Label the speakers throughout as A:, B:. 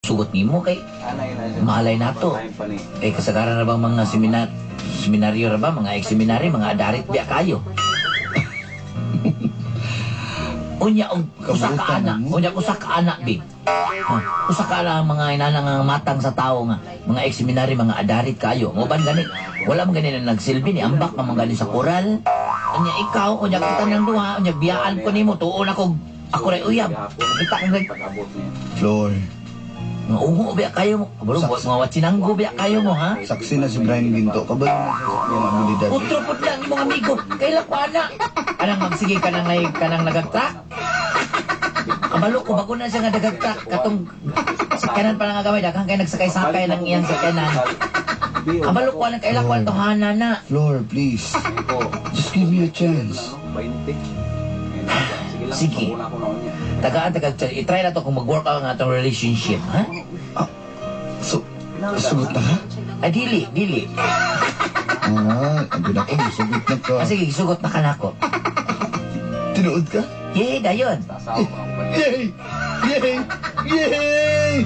A: sugot nimo kay malay nato. Kay kasagaran na bang mga seminaryo ra ba, mga ex-seminary, mga adarit biya kayo. Unya usa ka anak big. Usa ka anak mga inana nga matang sa tao nga, mga ex-seminary, mga adarit kayo. Mo ban gani, wala man gani na nagsilbi ni ambak pa man gani sa koral. Unya ikaw, unya kita nang duha, unya biyaan ko nimo tuon ako ray uyab. Kita kang
B: Floor,
A: mga ungo biya kayo mo. Kabalo mga watsinanggo biya kayo mo ha.
B: saksi na si Brian Ginto. Kabalo na yung abilidad.
A: Utro pud lang imong amigo. Kaila ko ana. Anang magsige kanang nagagtrak. Kabalo ko bago na siya nga nagagtrak katong sakyanan pa lang nga gamay daghang kay nagsakay-sakay ng iyang sakyanan. Kabalo ko anang kaila ko anto hana na.
B: Floor, please. Just give me a chance.
A: Sige. Tagaan i-try na to kung mag-work out nga itong relationship, ha?
B: Sugot na ka?
A: Ay, dili.
B: Ang ako, sugot na ka.
A: Sige, sugot na ka na ako.
B: Tinuod ka?
A: Yay, dayon.
B: Yay! Yay! Yay!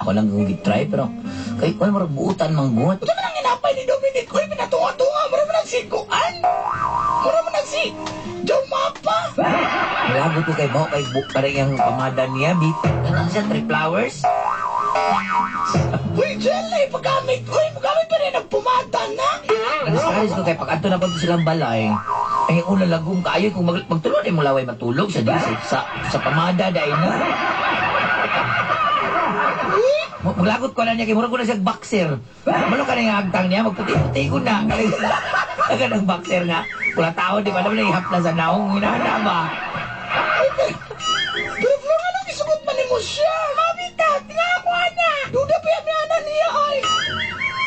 A: Ako lang kung gitry, pero kay ko marag buutan manggut.
C: Ito man ang inapay ni Dominic. Uy, pinatunga-tunga. Mura mo nagsiguan. Mura mo nagsi... Diyaw mapa.
A: Malagot ko kay Bo, kay Book pa rin yung pamada niya, bit. Ano siya, 3 flowers?
C: Uy, Jelly, paggamit. Uy, paggamit pa rin ang pumada na.
A: Nag-discourage ko kay pag ato na punto silang balay. Ay, una lagong kaayo kung magtulog ay mulaway matulog siya din sa pamada dahil na. Maglagot ko na niya, kay mura ko na siya boxer. Malo ka na yung agtang niya, magputi-puti ko na. Kaya ng boxer nga. Wala tao, di ba naman ihap na sa naong, hinahana ba?
C: Pero Flor, anong isugot man mo siya? Mabitat, nga ako, ana. Duda pa yung ana niya, ay.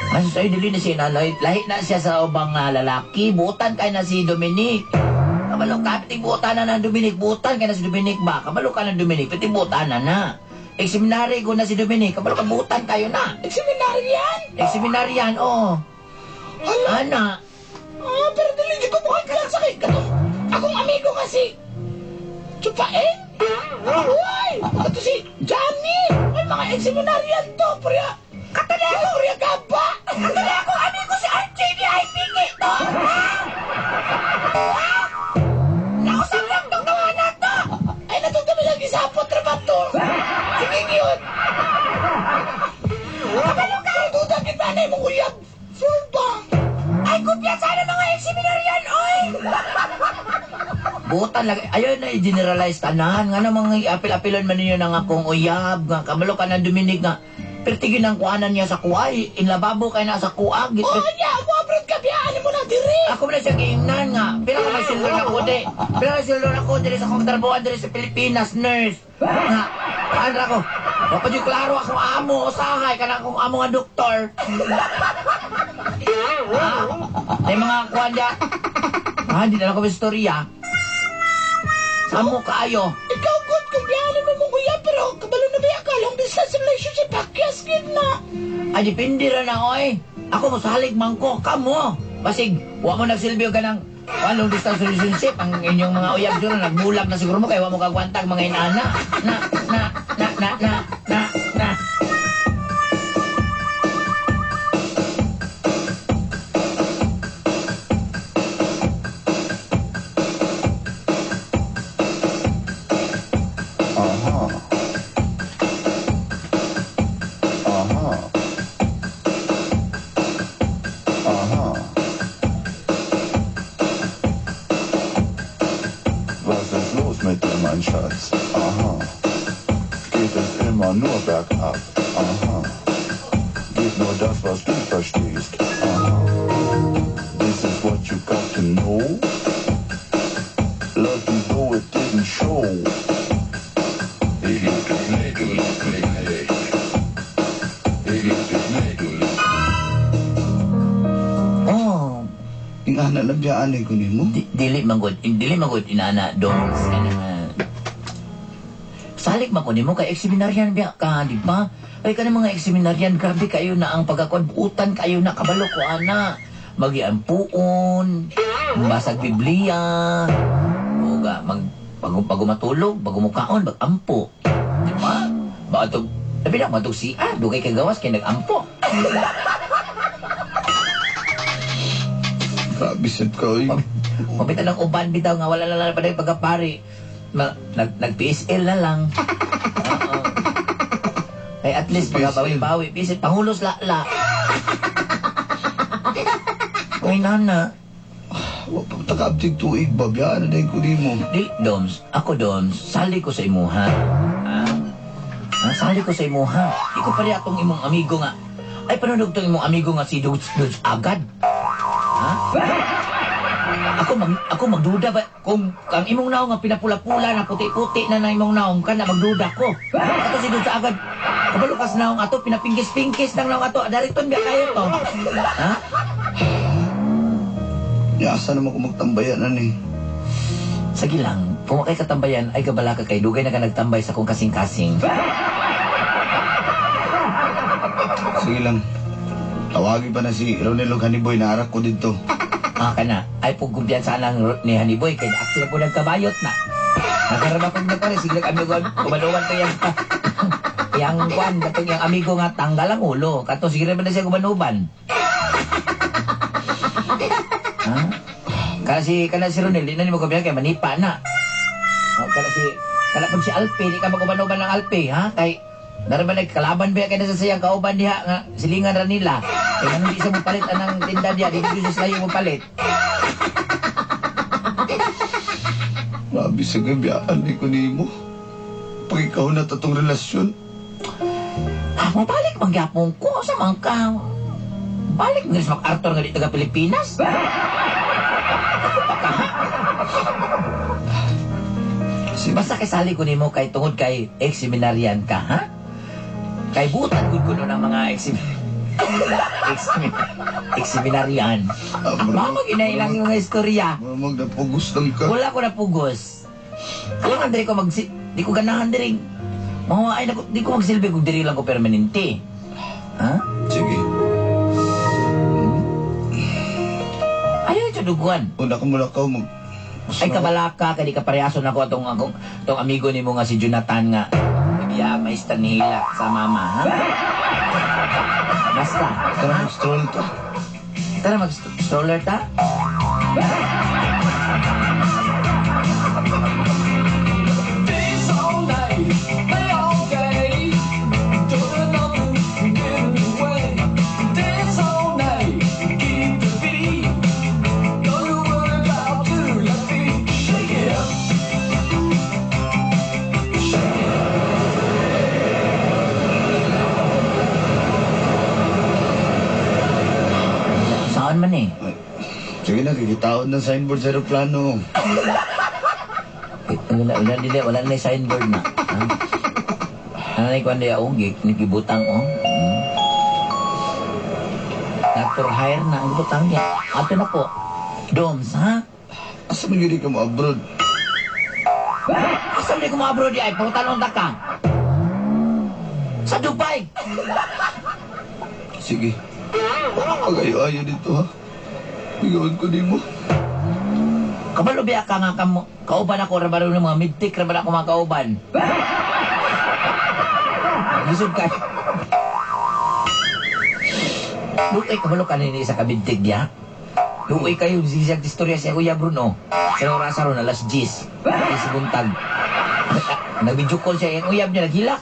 A: Kasi sa'yo, dili na siya inaloy. Lahi na siya sa ubang lalaki. Butan kay na si Dominic. Kabalo ka, pati butan na Dominic. Butan kay na si Dominic ba? Kabalo ka na Dominic, pati butan na. Ex-seminary ko na si Dominic. Kabalo ka, butan kayo na.
C: Ex-seminary yan?
A: Ex-seminary yan, oo. Ana.
C: Pero dili ko mukhang kalang sakit ka to. Akong amigo nga si... Chupain? Uy! Ito si Johnny! Ay, mga ex-seminary yan to, purya. Katali ako! Purya gaba! Katali ako, amigo si RJD ay pingi to! Nausap lang tong tawana to! Ay, natong kami lagi sa apot trabato! Sige yun! Kabalo ka! Duda kita na yung uyab! Full bang! Ay, kupya sana mga ex-seminary yan, oy!
A: Butan lagi. Ayaw na i-generalize tanan. Nga namang apil-apilon man ninyo ng akong uyab. Nga kamalo ka na Dominic nga. Pertigin ang kuanan niya sa kuay. Inlababo kay na sa kuag.
C: Oo niya, ako abroad ka, biyaan mo na diri!
A: Ako na siya giingnan nga. Pila ka may silor ako di. Pila ka silor ako diri sa kong trabuhan diri sa Pilipinas, nurse. Nga. Paano ako? Kapag yung klaro akong amo, usahay ka na akong amo nga doktor. Ha? May mga kuhan niya. Hindi na lang kami storya. Amo kaayo.
C: Ikaw, good, kung biyaan mo mong uyab, pero kabalo na ba ka? Long distance relationship, pakyas, kid na!
A: Ay, dipindi ra na, oy. Ako mo salig man ko, kamo. Basig, huwag mo nagsilbi ka ng long distance relationship. Ang inyong mga uyab dyan, nagmulag na siguro mo, kaya huwag mo kagwantag mga inana. Na.
D: Was ist los mit dir, mein Schatz? Aha. Geht es immer nur bergab? Aha. Geht nur das, was du verstehst? Aha. This is what you got to know.
B: biyaan ko nimo.
A: Dili magod inana Doms kanang salik man ko nimo kay ex-seminaryan biya ka, di ba? Ay kanang mga ex-seminaryan grabe kayo na ang pagkakuan buutan kayo na kabalo ko ana. Magiampuon, basag Biblia, o ga bago matulog, bago mukaon, bagampo. Di ba? Baatog, sabi na, matog siya, dugay kay gawas, kay nag-ampo.
B: Grabe sad ka, oy.
A: Mabita ng uban, bitaw nga, wala na pa na yung pagkapari. Nag-PSL na lang. Oo. Ay, at least, pagkabawi-bawi, PSL, pangulos la. Uy, nana.
B: Wa pa taka-abtig tuig ba, biyaan na ko nimo.
A: Di, Doms, sali ko sa imuha. Sali ko sa imuha. Di ko pala atong imong amigo nga. Ay, panunod tong imong amigo nga si Dudes agad. Ha? Ako magduda ba? Kung ang imong naong nga pinapula-pula na puti-puti na imong naong ka na magduda ko. Ato si Dudes agad. Kabalukas naong ato, pinapingkis-pingkis ng naong ato. Dariton biya kayo to. Ha?
B: Asa naman ko magtambayan na ni.
A: Sige lang, kung kay katambayan ay kabala ka kay dugay na ka nagtambay sa kung kasing-kasing.
B: Sige lang. Tawagin pa na si Ronelo Haniboy na arak ko dito.
A: Kana, ay pugkumpiyansa lang ni Haniboy kay actually po nagkabayot na. Nakarama pag nagpare, sige lang amigo, kumaluwan to yan. Yang kwan, katong yung amigo nga tanggal ang ulo. Kato, sige rin ba na siya kumanuban? Ha? Kana si Ronel, di na ni mo kabilang kay manipa na. Kana pag si Alpe, di ka magkumanuban ng Alpe, ha? Kay, naraman kalaban ba kaya sa sayang kauban diha nga silingan ra nila. Kaya nang di siya mo palit anang tinda diha, di ko siya mo palit.
B: Grabe sa gabiyaan ko nimo. Pag ikaw na tatong relasyon.
A: Mabalik magyapon ko sa mangka. Balik nga sa Arthur nga di taga Pilipinas. Basta kasali ko nimo kay tungod kay ex-seminaryan ka, ha? Kay butan gud ko no ng mga ex-seminaryan. Mama ginailang yung istorya.
B: Mamag na pugos lang ka.
A: Wala ko na pugos. Alam nga, di ko ganahan diri. Mahuwaay na ko, di ko magsilbi kung diri lang ko permanente. Ha?
B: Sige.
A: Ayaw yung duguan.
B: Una ka mula ka mag...
A: Ay kabalaka, kaya di ka parehaso na ko itong amigo ni mo nga si Jonathan nga. Iya, may stanhila sa mama, ha? Basta.
B: Tara mag-stroll to.
A: Tara mag-stroller ta? Saan man eh?
B: Sige na, kikitaon ng signboard sa aeroplano.
A: Wala na yung signboard na. Ano na yung kwan niya, nikibutang, Doctor hire na, ang butang niya. Ato na po. Doms, ha?
B: Asa mo yun ka mo abroad?
A: Asa mo ko mga bro di ay, pangtalong ka. Sa Dubai.
B: Sige. Pag-ayo-ayo dito ha. Bigawan ko din mo.
A: Kabalo biya ka nga kauban ako, rabaro ng mga midtik, rabaro ako mga kauban. Gisod ka. Lukay kabalo ka nini sa kabidtig niya. Lukay kayo, zizag istorya siya Kuya Bruno. Sa oras ron, alas 10. Sa buntag. Nag-video call siya, yung uyab niya, naghilak.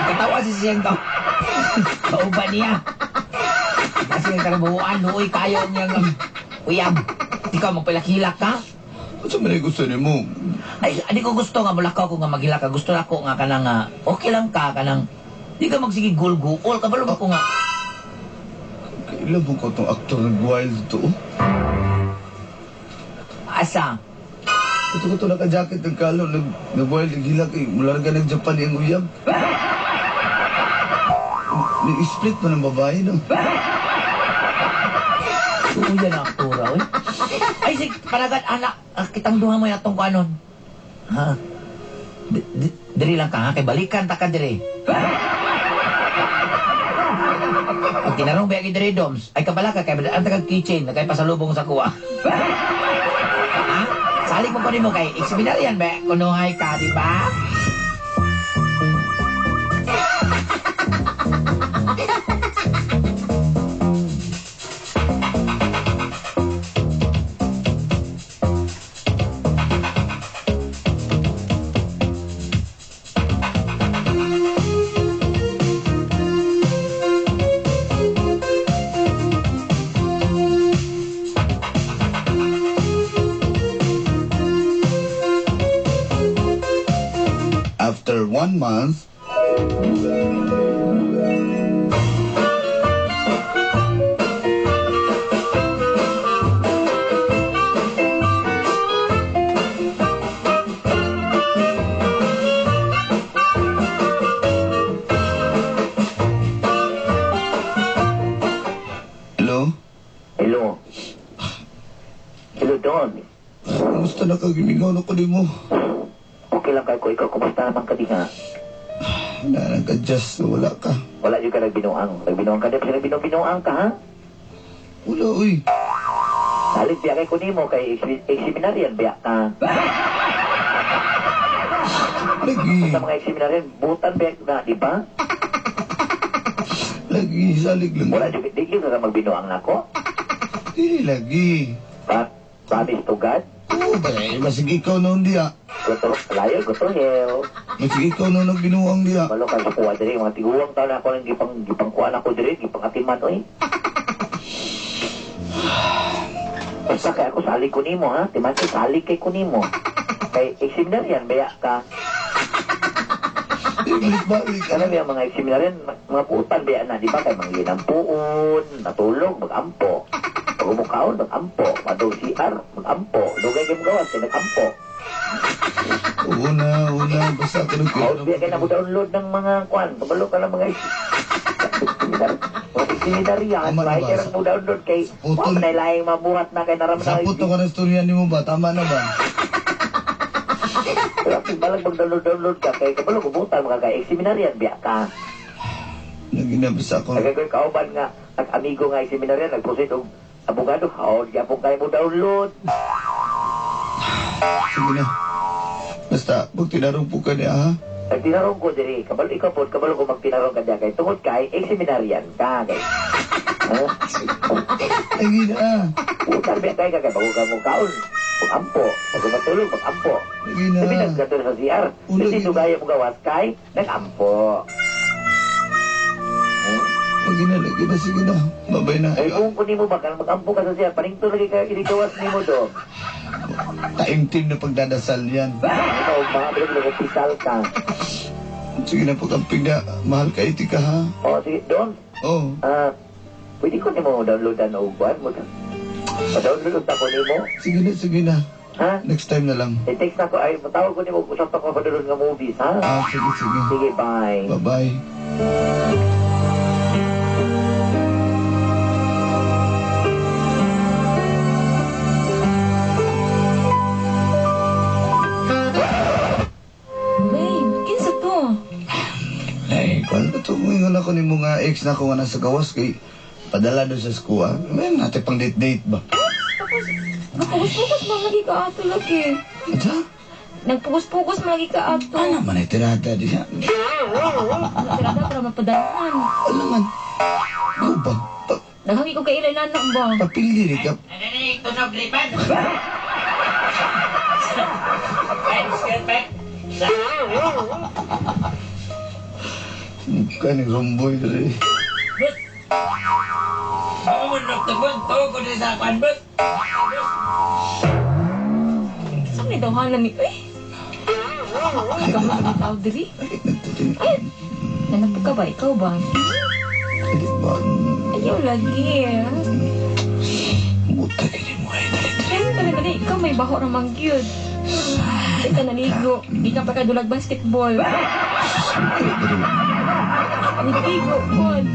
A: Katawa siya siyang kauban niya. Kasi yung karabuhan, luoy kayo niyang uyab. Ikaw, magpalakilak ka?
B: Ano sa manay gusto niyo mo?
A: Ay, di ko gusto nga, malakaw ko nga maghilak ka. Gusto na ko nga ka nga, okay lang ka nang, di ka magsige gulguol. Kabalo ko nga.
B: Kailan mo ko itong aktor nag-wild to?
A: Asa?
B: Ito ko ito naka-jacket ng kalo, nag-wild, naghilak eh. Mula nga ng-Japan yung uyab. Nag-split mo ng babae no?
A: Uya na aktura, oy. Ay, sig, panagat, anak. Kitang duha mo yatong kanon. Ha? Diri lang ka, ha? Kay balikan ta ka diri. Ang kinarong ba yung diri, Doms? Ay, kabala ka, kay ang tagang keychain, na kay pasalubong sa kuwa. Ha? Salik mo ko mo kay Exminarian ba? Kunuhay ka, di ba?
B: After 1 month, hello?
C: Hello. Hello, Don.
B: Kumusta na kagimigaw na ko mo?
C: Okay lang kay ko, ikaw, kumusta naman ka di nga?
B: Na nag-adjust na wala ka.
C: Wala yung ka nagbinuang. Nagbinuang ka, di pa siya nagbinuang ka, ha?
B: Wala, uy.
C: Halit biya kay kunimo kay examinarian biya ka.
B: Lagi,
C: Sa mga examinarian, butan biya na, di ba?
B: lagi, salig lang.
C: Wala yung di ka magbinuang nako.
B: Dili lagi.
C: Promise to God.
B: Oo ba, masig ikaw noon diya.
C: Gusto, layo, gusto hell.
B: Masig ikaw noon nagbinuang diya.
C: Malo ka sa kuha diri, mga tiguang taon ako lang gipang kuha ako diri, gipang atiman, oy. Basta kaya ako sali ko nimo, ha? Timan ko sali kay ko nimo. Kay examinarian, baya ka.
B: Balik-balik.
C: Alam mo yung mga examinarian, mga putan, baya na, di ba? Kay mga linampuon, natulog, mag-ampo. Pag umukaon, mag-ampo. Madong CR, mag-ampo. Lugay kayo magawas, kaya nag-ampo.
B: Una, basta ako
C: Kaya biya kayo na mo download ng mga kwan. Kabalo ka lang mga examinarian.
B: Tama na ba?
C: Kaya mo download kay,
B: Putol.
C: wala na ilayang mabuhat na kay naramdaman.
B: Sapot to ka na storya ni mo ba? Tama na ba?
C: Pero kung balag mag-download ka, kay kabalo kubutan mga ka-examinarian, biya ka.
B: Naginabas ako.
C: Nagagawin kauban nga, amigo nga examinarian, nag-proceed og abogado, di apong kayo mo download.
B: Sige na. Basta, pag tinarong po ka niya, ha?
C: Nagtinarong ko diri, kabalo ikaw po, kabalo ko magtinarong ka diya, kay tungod kay examinarian ka, kay.
B: Lagi na.
C: Putar biya kay kagay, bago ka mo kaon. Mag-ampo, bago matulog, mag-ampo.
B: Lagi na.
C: Sabi naggato sa CR,
B: Ulo,
C: kasi nugaya mo gawas kay, nag-ampo.
B: Lagi na. Sige na. Babay na.
C: Ay, kung kunin mo ba, kang mag-ampo ka sa CR, paningto lagi ka ginagawas ni mo do.
B: Taimtim na pagdadasal yan.
C: Ikaw, mahabalik ng ospital ka.
B: Sige na, pag-amping na. Mahal ka iti ka, ha?
C: O, sige, doon.
B: Oh.
C: Pwede ko ni mo downloadan o buwan mo. Pa-download ako ni mo.
B: Sige na.
C: Ha?
B: Next time na lang.
C: I-text ako, ay, matawag ko ni mo, usap ako pa-download nga movies, ha?
B: Sige.
C: Sige, bye.
B: Bye-bye.
E: Babe, kinsa to?
B: Ay, kung ano ito, ngayon ako ni mga ex na ako nga nasa gawas kay padala doon sa skuha. May natin pang date ba?
E: Nagpukus-pukus mo lagi ka ato lagi.
B: Ata?
E: Nagpukus-pukus mo lagi ka ato.
B: Ano man ay tirada di siya?
E: Natirada para mapadalan.
B: Alangan. Ano ba?
E: Naghagi ko kay ilan anak ba?
B: Papili ka.
A: Narinig, tunog, lipan.
B: Kaning romboy dali.
A: Mamunok na bunto ko din sa kwanbot.
E: Saan may dawahan na mi? Gamit ang tao diri? Ay! Nanapag ka ba? Ikaw ba? Ayaw lagi.
B: Buta ka ni mo ay
E: Dali. Ikaw may baho na mangyud. Di ka naligo. Di ka pa kadulag basketball. Naligo, God.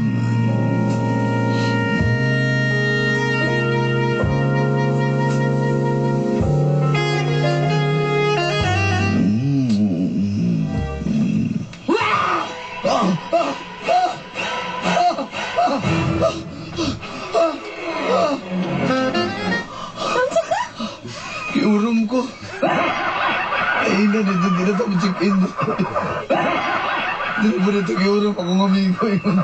B: mo. Ay, na, hindi na tayo check-in. Hindi na ito kiurong akong amigo yun.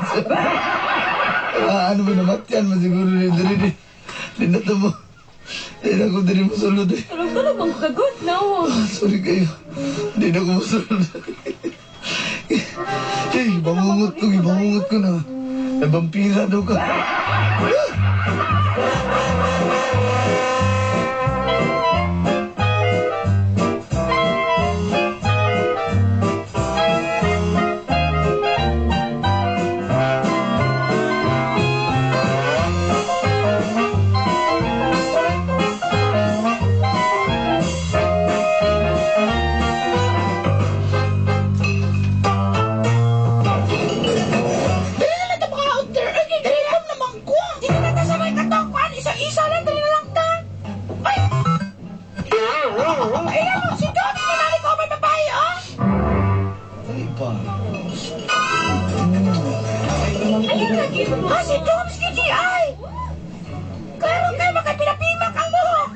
B: Ano mo naman yan, masiguro rin. Hindi na ito mo. Hindi na ako din masulod eh.
E: Tulog bang kagot na ako.
B: Sorry kayo. Hindi na ako masulod. Bangungot ko na. May vampira daw ka.
C: Si Doms KGI! Klaro kayo makapinapimak ang buhok!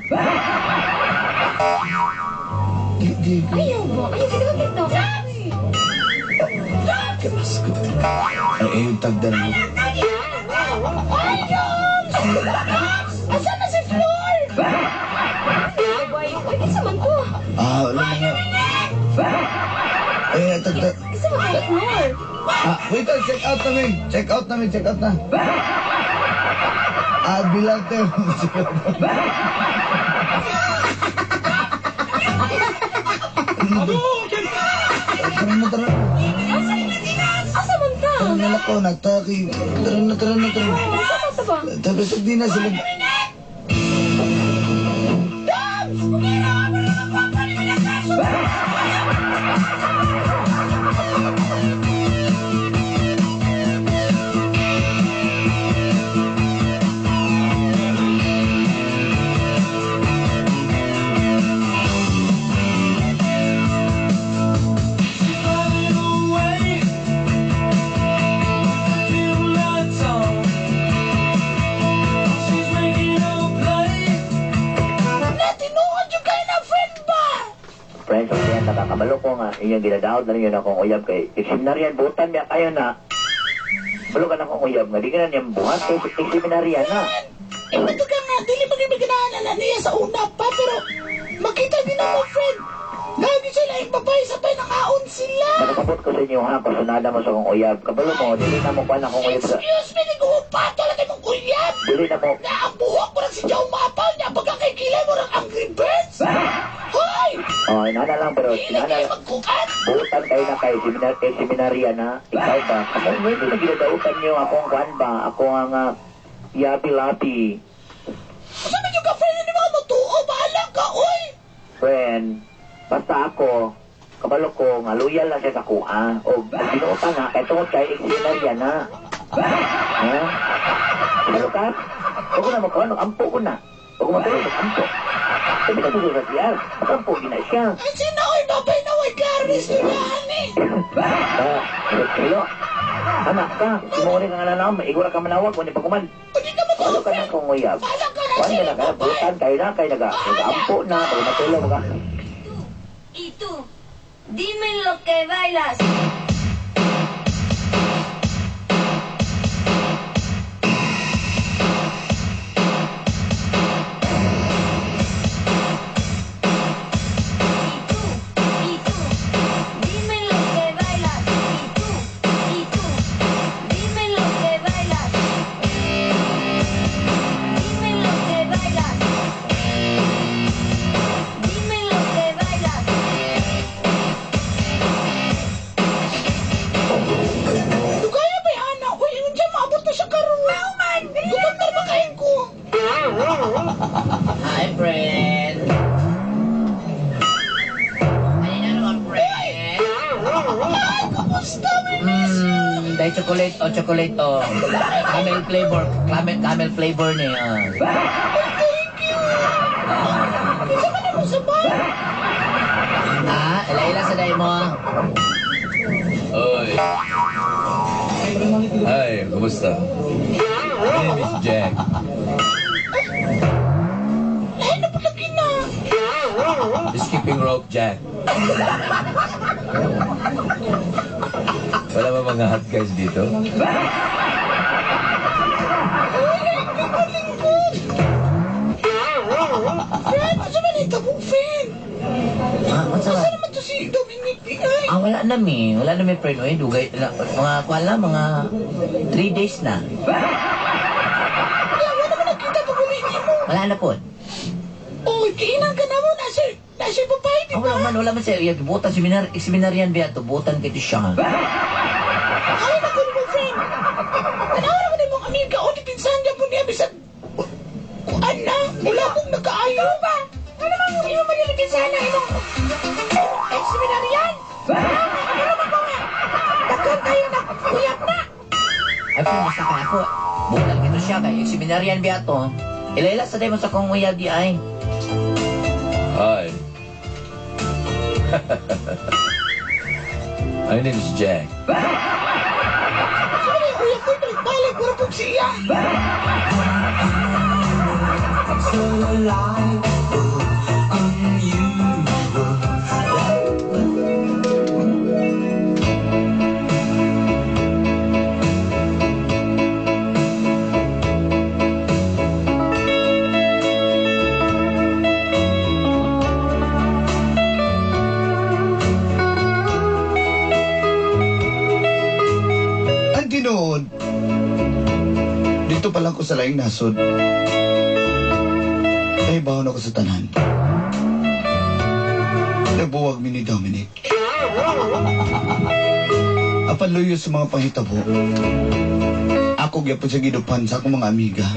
E: Ayaw mo. Ayaw ginagit to.
B: Kapas ko. Ay, yung tagdan mo.
C: Ay, Doms! Asan na si Flor?
E: Uy, isa man to.
B: Wala na nga. Eh, tagdan.
E: Isa man kay Flor.
B: Wait, check out namin. Check out na. Bilang tayo. Tara.
E: Asa man ta?
B: Tara ko, nagtaki. Tara.
E: Asa ba?
B: Tapos di na sila.
A: Friends, so yan, nakakabalo ko nga. Iyang ginadaot na rin yun akong uyab kay seminaryan, butan niya kayo na. Balo ka na akong uyab nga, di ka na niyang buhat kay seminaryan na.
C: Ito ka nga, dili magiganahan na niya sa una pa, pero makita din mo, friend. Lagi sila yung babae, sabay nangaon sila.
A: Nakasabot ko sa inyo ha, kasunada mo sa akong uyab. Kabalo mo, dili na mo pa na akong uyab sa...
C: Excuse me, nag-uupato lang mong kuyab.
A: Dili na mo...
C: Na ang buhok mo lang si Joe Mapal niya, pagkakikilay mo ng Angry Birds. Hoy!
A: Oh, inana lang, pero
C: Hindi
A: inana
C: kayo
A: lang.
C: magkukan.
A: Butan kayo na kay seminaryan na. Ikaw ba? Kamu mo hindi na ginadautan niyo akong kwan ba? Ako ang yapi-lapi.
C: Sabi niyo ka, friend, hindi mo matuo. Bahala ka, oy!
A: Friend, basta ako, kabalo ko, nga loyal lang siya sa kuha. O, binuota nga, kaya tungkol kay seminaryan na. Ha? Kabalo ka? Huwag ko na magkawan, ampo ko na. Huwag ko matulog, ampo. Sabi na tuloy sa siya, makampo na siya.
C: Ay, sino, oy, babay na, oy, Garis, Tulani.
A: Hello? Anak ka, sumuri ka nga na naman, igura ka manawag, wani pa kuman.
C: Hindi ka
A: Ano
C: matulog,
A: ka na
C: friend.
A: kung uyab?
C: Bahala ka na
A: Kuhan ka
C: sila,
A: na kaya,
C: babay.
A: butan kayo na, kayo nag-ampo na, pag matulog ka.
F: Y tú, dime lo que bailas. Y tú, dime lo que bailas. Y tú, dime lo que bailas. Dime lo que bailas. Dime lo que bailas.
C: Lugaya ba yan, anak? Uy, yun dyan, maabot na siya karoon. Nauman! Gumandar ba kayo ko?
A: Hi, friend. Ay, naman, friend.
C: Ay, kamusta, minis?
A: Dahil chocolate, camel flavor ni.
C: Thank you. Isa ka na mo sa bar?
A: Ila sa day mo.
G: Oy. Hi, kumusta? My name is Jack.
C: Ay, napalagi na.
G: Skipping rope, Jack. Wala ba mga hot guys dito?
C: Fred, asa man ito mong friend?
A: What's
C: Asa
A: up?
C: naman to si Dominic Ingay?
A: Wala na mi. Wala na mi, friend. Uy, dugay. Mga, kuwala, mga 3 days na.
C: Wala naman nakita pag uli mo.
A: Wala na po.
C: Oy, kainan ka na mo. Nasa babae, di ba?
A: Wala man siya. Yung butan, seminaryan biya to. Butan kito siya.
C: Ay, naku ni mo, friend. Tanawa naman yung mga amiga o ni pinsan niya po niya. Bisag, kuan na, wala mong nagkaayo ba? Ano naman mo, imo manilipin sana imong ex-seminaryan? Ano naman po nga? Dagan kayo na, uyap na.
A: Ay, po, basta ka ako. Butan kito siya. Kaya seminaryan biya to. Ilayla sa tayo mo sa kong uyab di ay.
G: Hi. My name is Jack.
C: Sabi niya, uyap ko, balik, wala pong siya.
B: Ang tinood, dito pa lang ko sa laing nasod. Ay, bahon ako sa tanan. Nagbuwag mi ni Dominic. Apan luyo sa mga panghitabo. Ako gyapon sa gidupan sa akong mga amiga.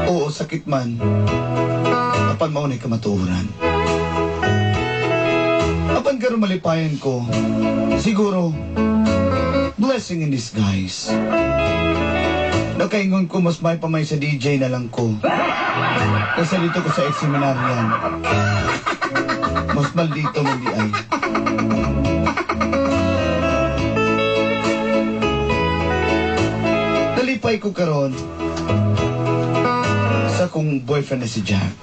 B: Oo, sakit man. Apan maunay kamatuoran. Apan karon malipayan ko. Siguro, blessing in disguise. Nakaingon ko mas may pamay sa DJ na lang ko. Kasi dito ko sa ex-seminaryan. Mas maldito man di ay. Nalipay ko karon sa kong boyfriend na si Jack.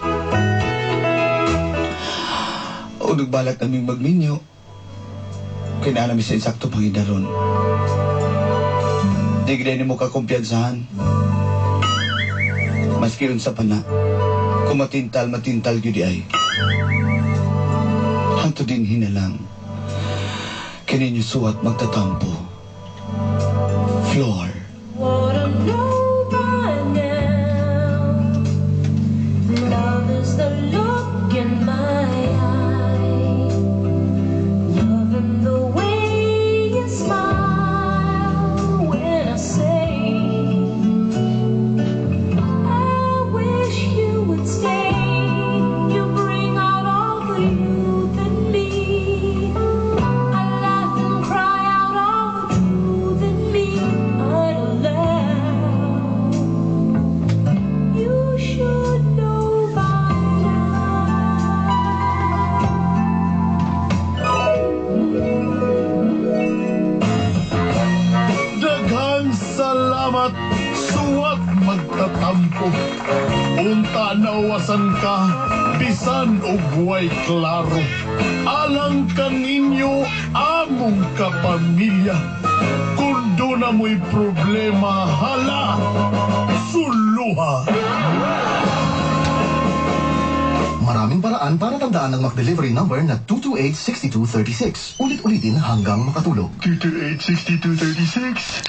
B: O nagbalak naming magminyo. Kailangan namin sa insakto pangidaron. Di gina mo kakumpiyansahan. Maski rin sa pana. Kung matintal yun di ay. Hanto din hinalang. Kininyo suwat magtatampo. Floor.
F: Wanna know by now? Love is the look in my eye. Loving the way you smile when I say, I wish you would stay. You bring out all the youth in me. I laugh and cry out all the truth in me. I'd allow. You should know by
H: Daghang salamat, suwat magtatampo. Unta nawasan ka, bisan og way klaro. Alang kaninyo, among kapamilya. Kung doon na mo'y problema, hala, suluha.
I: Maraming paraan para tandaan ang McDelivery number na 228-6236. Ulit-ulitin hanggang makatulog.
H: 228-6236